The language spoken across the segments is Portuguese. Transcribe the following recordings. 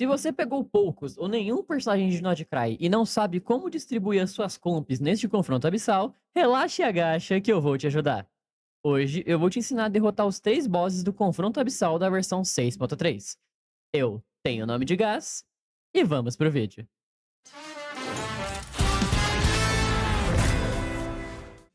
Se você pegou poucos ou nenhum personagem de Nodcry e não sabe como distribuir as suas comps neste confronto abissal, relaxa e agacha que eu vou te ajudar. Hoje eu vou te ensinar a derrotar os 3 bosses do confronto abissal da versão 6.3. Eu tenho o nome de Gás e vamos pro vídeo.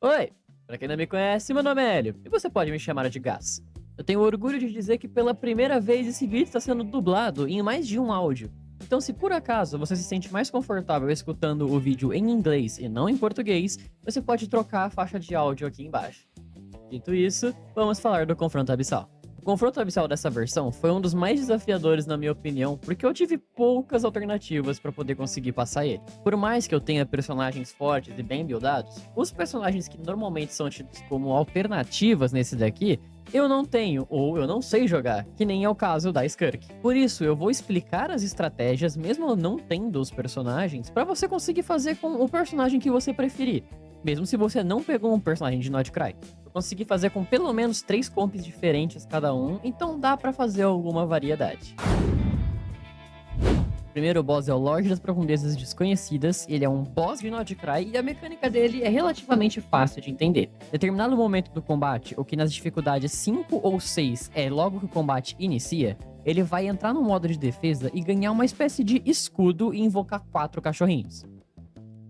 Oi! Pra quem não me conhece, meu nome é Hélio e você pode me chamar de Gás. Eu tenho orgulho de dizer que pela primeira vez esse vídeo está sendo dublado em mais de um áudio. Então, se por acaso você se sente mais confortável escutando o vídeo em inglês e não em português, você pode trocar a faixa de áudio aqui embaixo. Dito isso, vamos falar do confronto abissal. O confronto abissal dessa versão foi um dos mais desafiadores na minha opinião, porque eu tive poucas alternativas para poder conseguir passar ele. Por mais que eu tenha personagens fortes e bem buildados, os personagens que normalmente são tidos como alternativas nesse daqui, eu não tenho ou eu não sei jogar, que nem é o caso da Skirk. Por isso, eu vou explicar as estratégias, mesmo não tendo os personagens, para você conseguir fazer com o personagem que você preferir. Mesmo se você não pegou um personagem de Nodcry. Eu consegui fazer com pelo menos 3 comps diferentes cada um, então dá pra fazer alguma variedade. O primeiro boss é o Lorde das Profundezas Desconhecidas, ele é um boss de Nodcry e a mecânica dele é relativamente fácil de entender. Em determinado momento do combate, ou que nas dificuldades 5 ou 6 é logo que o combate inicia, ele vai entrar no modo de defesa e ganhar uma espécie de escudo e invocar 4 cachorrinhos.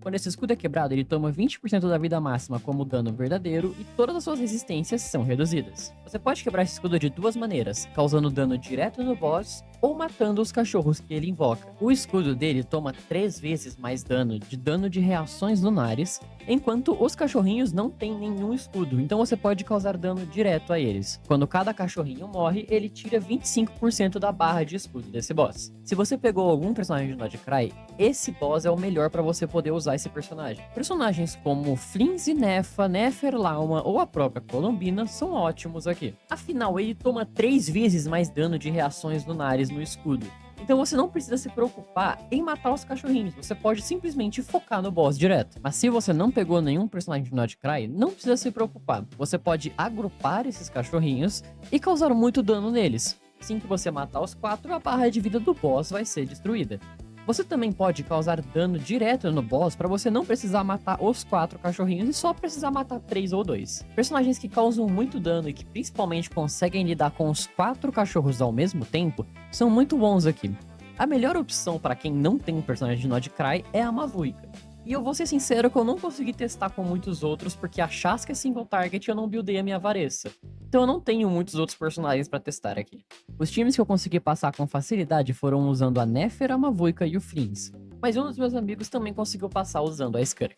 Quando esse escudo é quebrado, ele toma 20% da vida máxima como dano verdadeiro e todas as suas resistências são reduzidas. Você pode quebrar esse escudo de 2 maneiras, causando dano direto no boss ou matando os cachorros que ele invoca. O escudo dele toma 3 vezes mais dano de reações lunares, enquanto os cachorrinhos não têm nenhum escudo, então você pode causar dano direto a eles. Quando cada cachorrinho morre, ele tira 25% da barra de escudo desse boss. Se você pegou algum personagem de Nodcry, esse boss é o melhor para você poder usar esse personagem. Personagens como Flinz e Nefa, Neferlauma ou a própria Colombina são ótimos aqui. Afinal, ele toma 3 vezes mais dano de reações lunares no escudo. Então você não precisa se preocupar em matar os cachorrinhos, você pode simplesmente focar no boss direto. Mas se você não pegou nenhum personagem de Nodcry, não precisa se preocupar. Você pode agrupar esses cachorrinhos e causar muito dano neles. Assim que você matar os 4, a barra de vida do boss vai ser destruída. Você também pode causar dano direto no boss para você não precisar matar os 4 cachorrinhos e só precisar matar 3 ou 2. Personagens que causam muito dano e que principalmente conseguem lidar com os 4 cachorros ao mesmo tempo são muito bons aqui. A melhor opção para quem não tem um personagem de Nodcry é a Mavuika. E eu vou ser sincero que eu não consegui testar com muitos outros porque a Chasca é single target e eu não buildei a minha Varessa. Então eu não tenho muitos outros personagens pra testar aqui. Os times que eu consegui passar com facilidade foram usando a Nefer, a Mavuika e o Flinz. Mas um dos meus amigos também conseguiu passar usando a Skirk.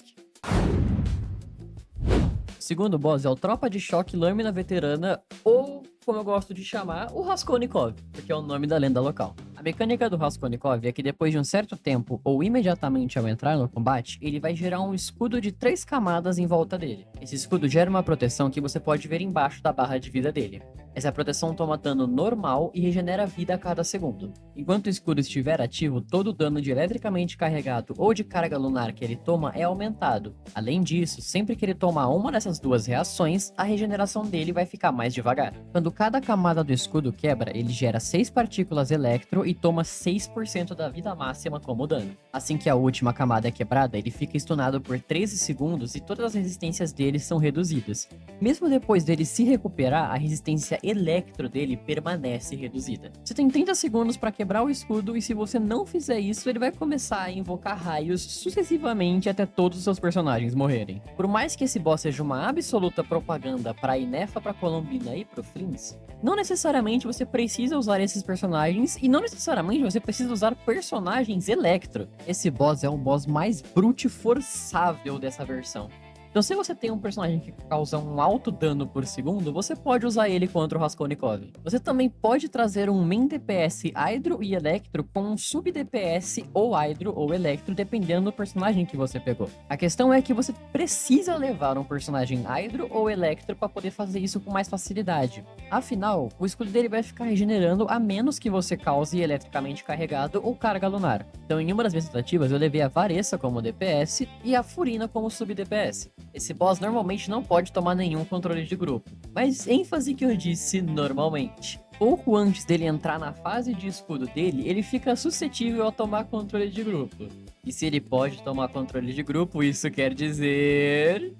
O segundo boss é o Tropa de Choque Lâmina Veterana, ou como eu gosto de chamar, o Raskolnikov, porque é o nome da lenda local. A mecânica do Raskolnikov é que depois de um certo tempo, ou imediatamente ao entrar no combate, ele vai gerar um escudo de 3 camadas em volta dele. Esse escudo gera uma proteção que você pode ver embaixo da barra de vida dele. Essa proteção toma dano normal e regenera vida a cada segundo. Enquanto o escudo estiver ativo, todo o dano de eletricamente carregado ou de carga lunar que ele toma é aumentado. Além disso, sempre que ele tomar uma dessas duas reações, a regeneração dele vai ficar mais devagar. Quando cada camada do escudo quebra, ele gera 6 partículas electro e toma 6% da vida máxima como dano. Assim que a última camada é quebrada, ele fica stunado por 13 segundos e todas as resistências dele são reduzidas. Mesmo depois dele se recuperar, a resistência electro dele permanece reduzida. Você tem 30 segundos para quebrar o escudo e se você não fizer isso, ele vai começar a invocar raios sucessivamente até todos os seus personagens morrerem. Por mais que esse boss seja uma absoluta propaganda para Inefa, para Colombina e pro Flinz, não necessariamente você precisa usar esses personagens e não necessariamente você precisa usar personagens electro. Esse boss é o boss mais brute forçável dessa versão. Então se você tem um personagem que causa um alto dano por segundo, você pode usar ele contra o Raskolnikov. Você também pode trazer um main DPS Hydro e Electro com um sub DPS ou Hydro ou Electro, dependendo do personagem que você pegou. A questão é que você precisa levar um personagem Hydro ou Electro para poder fazer isso com mais facilidade. Afinal, o escudo dele vai ficar regenerando a menos que você cause eletricamente carregado ou carga lunar. Então em uma das minhas tentativas eu levei a Varessa como DPS e a Furina como sub DPS. Esse boss normalmente não pode tomar nenhum controle de grupo, mas ênfase que eu disse normalmente. pouco antes dele entrar na fase de escudo dele, ele fica suscetível a tomar controle de grupo. E se ele pode tomar controle de grupo, isso quer dizer...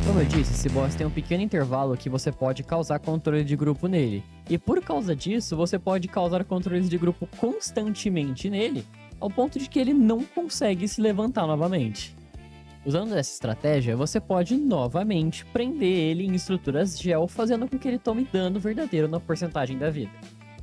Como eu disse, esse boss tem um pequeno intervalo que você pode causar controle de grupo nele. E por causa disso, você pode causar controles de grupo constantemente nele, ao ponto de que ele não consegue se levantar novamente. Usando essa estratégia, você pode novamente prender ele em estruturas gel, fazendo com que ele tome dano verdadeiro na porcentagem da vida.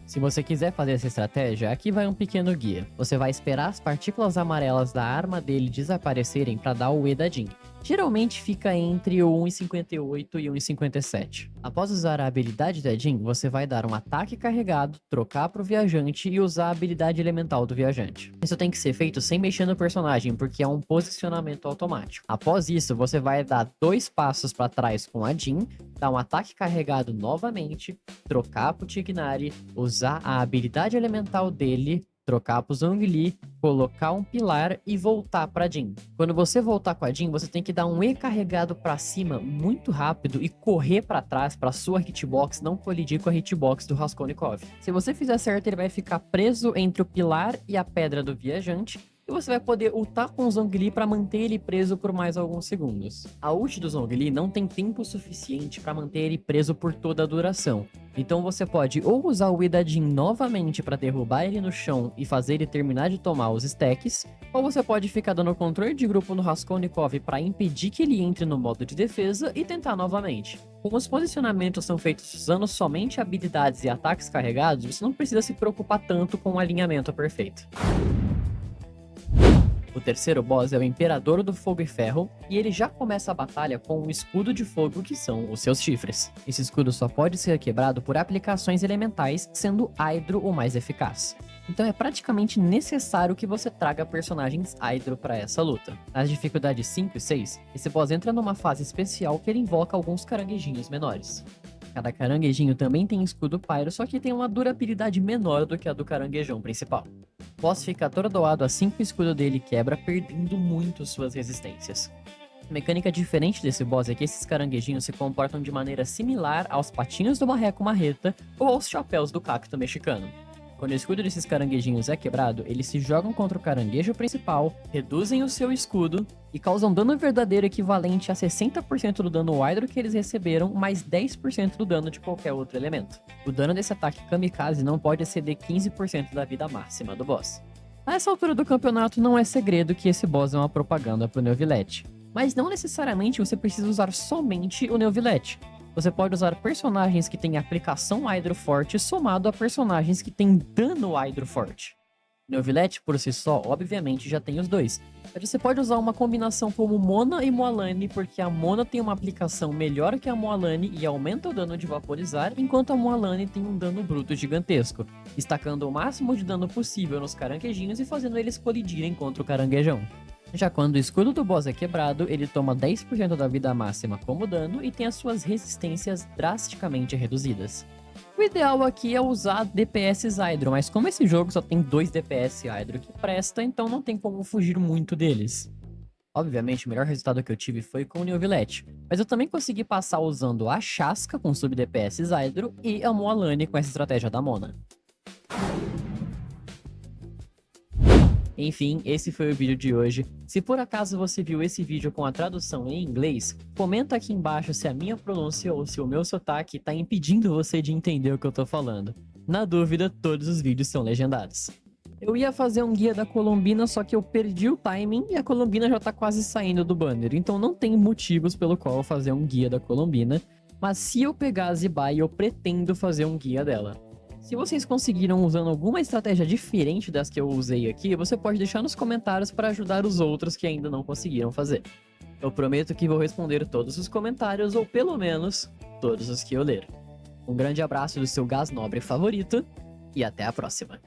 Se você quiser fazer essa estratégia, aqui vai um pequeno guia. Você vai esperar as partículas amarelas da arma dele desaparecerem para dar o E da Jean. Geralmente fica entre o 1,58 e o 1,57. Após usar a habilidade da Jean, você vai dar um ataque carregado, trocar para o viajante e usar a habilidade elemental do viajante. Isso tem que ser feito sem mexer no personagem, porque é um posicionamento automático. Após isso, você vai dar 2 passos para trás com a Jean, dar um ataque carregado novamente, trocar para o Tighnari, usar a habilidade elemental dele, trocar pro Zhongli, colocar um pilar e voltar pra Jean. Quando você voltar com a Jean, você tem que dar um E carregado pra cima muito rápido e correr pra trás pra sua hitbox não colidir com a hitbox do Raskolnikov. Se você fizer certo, ele vai ficar preso entre o pilar e a pedra do viajante, e você vai poder ultar com o Zhongli para manter ele preso por mais alguns segundos. A ult do Zhongli não tem tempo suficiente para manter ele preso por toda a duração. Então você pode ou usar o E da Jean novamente para derrubar ele no chão e fazer ele terminar de tomar os stacks, ou você pode ficar dando controle de grupo no Raskolnikov para impedir que ele entre no modo de defesa e tentar novamente. Como os posicionamentos são feitos usando somente habilidades e ataques carregados, você não precisa se preocupar tanto com o alinhamento perfeito. O terceiro boss é o Imperador do Fogo e Ferro, e ele já começa a batalha com um escudo de fogo que são os seus chifres. Esse escudo só pode ser quebrado por aplicações elementais, sendo Hydro o mais eficaz. Então é praticamente necessário que você traga personagens Hydro para essa luta. Nas dificuldades 5 e 6, esse boss entra numa fase especial que ele invoca alguns caranguejinhos menores. Cada caranguejinho também tem escudo Pyro, só que tem uma durabilidade menor do que a do caranguejão principal. O boss fica atordoado assim que o escudo dele quebra, perdendo muito suas resistências. A mecânica diferente desse boss é que esses caranguejinhos se comportam de maneira similar aos patinhos do Marreco Marreta ou aos chapéus do cacto mexicano. Quando o escudo desses caranguejinhos é quebrado, eles se jogam contra o caranguejo principal, reduzem o seu escudo e causam dano verdadeiro equivalente a 60% do dano Hydro que eles receberam, mais 10% do dano de qualquer outro elemento. O dano desse ataque kamikaze não pode exceder 15% da vida máxima do boss. A essa altura do campeonato não é segredo que esse boss é uma propaganda pro Neuvillette, mas não necessariamente você precisa usar somente o Neuvillette. Você pode usar personagens que têm aplicação Hydro forte somado a personagens que têm dano Hydro forte. Neuvillette, por si só, obviamente já tem os dois. Mas você pode usar uma combinação como Mona e Moalani, porque a Mona tem uma aplicação melhor que a Moalani e aumenta o dano de vaporizar, enquanto a Moalani tem um dano bruto gigantesco, estacando o máximo de dano possível nos caranguejinhos e fazendo eles colidirem contra o caranguejão. Já quando o escudo do boss é quebrado, ele toma 10% da vida máxima como dano e tem as suas resistências drasticamente reduzidas. O ideal aqui é usar DPS Hydro, mas como esse jogo só tem 2 DPS Hydro que presta, então não tem como fugir muito deles. Obviamente o melhor resultado que eu tive foi com o Neuvillette, mas eu também consegui passar usando a Shaska com sub DPS Hydro e a Moalani com essa estratégia da Mona. Enfim, esse foi o vídeo de hoje. Se por acaso você viu esse vídeo com a tradução em inglês, comenta aqui embaixo se a minha pronúncia ou se o meu sotaque tá impedindo você de entender o que eu tô falando. Na dúvida, todos os vídeos são legendados. Eu ia fazer um guia da Colombina, só que eu perdi o timing e a Colombina já tá quase saindo do banner, então não tem motivos pelo qual eu fazer um guia da Colombina, mas se eu pegar a Zibai, eu pretendo fazer um guia dela. Se vocês conseguiram usando alguma estratégia diferente das que eu usei aqui, você pode deixar nos comentários para ajudar os outros que ainda não conseguiram fazer. Eu prometo que vou responder todos os comentários, ou pelo menos, todos os que eu ler. Um grande abraço do seu Gás Nobre favorito, e até a próxima.